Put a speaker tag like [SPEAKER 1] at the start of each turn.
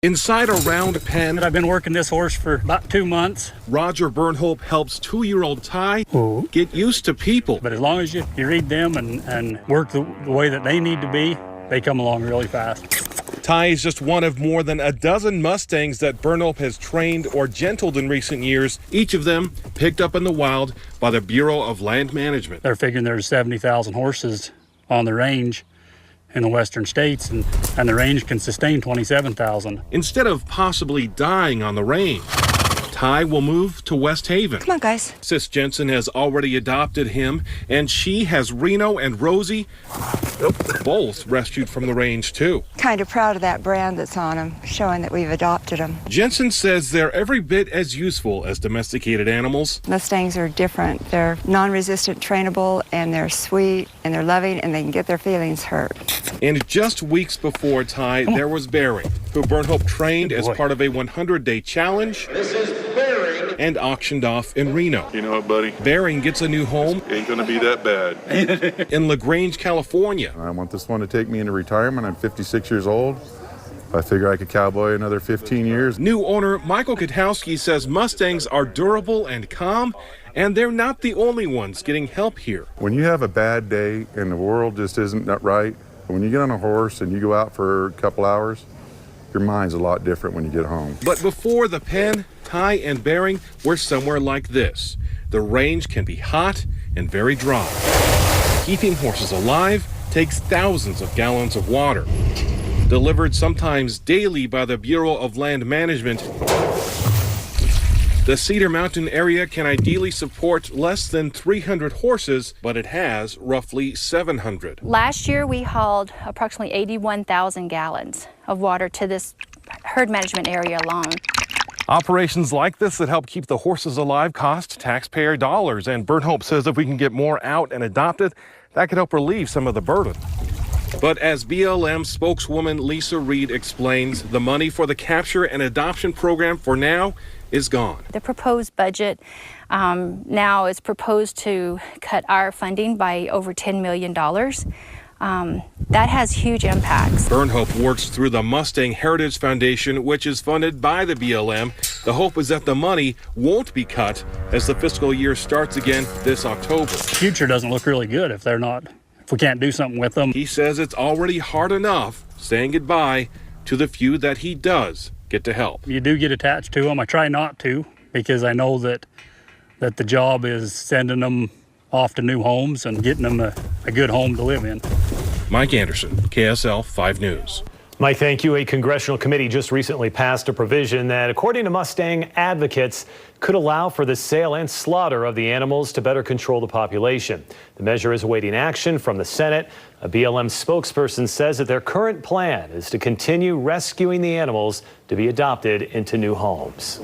[SPEAKER 1] Inside a round pen,
[SPEAKER 2] I've been working this horse for about 2 months.
[SPEAKER 1] Roger Burnhope helps 2-year-old Ty get used to people.
[SPEAKER 2] But as long as you read them and work the way that they need to be, they come along really fast.
[SPEAKER 1] Ty is just one of more than a dozen Mustangs that Burnhope has trained or gentled in recent years, each of them picked up in the wild by the Bureau of Land Management.
[SPEAKER 2] They're figuring there's 70,000 horses on the range in the western states, and the range can sustain 27,000.
[SPEAKER 1] Instead of possibly dying on the range, Ty will move to West Haven.
[SPEAKER 3] Come on, guys.
[SPEAKER 1] Sis Jensen has already adopted him, and she has Reno and Rosie, both rescued from the range too.
[SPEAKER 3] Kind of proud of that brand that's on them, showing that we've adopted them.
[SPEAKER 1] Jensen says they're every bit as useful as domesticated animals.
[SPEAKER 3] Mustangs are different. They're non-resistant, trainable, and they're sweet, and they're loving, and they can get their feelings hurt.
[SPEAKER 1] And just weeks before Ty, there was Barry, who Burnhope trained as part of a 100-day challenge.
[SPEAKER 4] This is Bearing.
[SPEAKER 1] And auctioned off in Reno.
[SPEAKER 4] You know what, buddy?
[SPEAKER 1] Bearing gets a new home.
[SPEAKER 4] Ain't gonna be that bad.
[SPEAKER 1] In LaGrange, California.
[SPEAKER 5] I want this one to take me into retirement. I'm 56 years old. I figure I could cowboy another 15 years.
[SPEAKER 1] New owner Michael Katowski says Mustangs are durable and calm, and they're not the only ones getting help here.
[SPEAKER 5] When you have a bad day and the world just isn't right, when you get on a horse and you go out for a couple hours, your mind's a lot different when you get home.
[SPEAKER 1] But before the pen, Ty and Bearing were somewhere like this. The range can be hot and very dry. Keeping horses alive takes thousands of gallons of water. Delivered sometimes daily by the Bureau of Land Management, the Cedar Mountain area can ideally support less than 300 horses, but it has roughly 700.
[SPEAKER 6] Last year, we hauled approximately 81,000 gallons of water to this herd management area alone.
[SPEAKER 1] Operations like this that help keep the horses alive cost taxpayer dollars, and Burnhope says if we can get more out and adopted, that could help relieve some of the burden. But as BLM spokeswoman Lisa Reed explains, the money for the capture and adoption program for now is gone.
[SPEAKER 6] The proposed budget now is proposed to cut our funding by over $10 million. That has huge impacts.
[SPEAKER 1] Burnhope works through the Mustang Heritage Foundation, which is funded by the BLM. The hope is that the money won't be cut as the fiscal year starts again this October.
[SPEAKER 2] The future doesn't look really good if we can't do something with them.
[SPEAKER 1] He says it's already hard enough saying goodbye to the few that he does get to help.
[SPEAKER 2] You do get attached to them. I try not to, because I know that the job is sending them off to new homes and getting them a good home to live in.
[SPEAKER 1] Mike Anderson, KSL 5 News.
[SPEAKER 7] Mike, thank you. A congressional committee just recently passed a provision that, according to Mustang advocates, could allow for the sale and slaughter of the animals to better control the population. The measure is awaiting action from the Senate. A BLM spokesperson says that their current plan is to continue rescuing the animals to be adopted into new homes.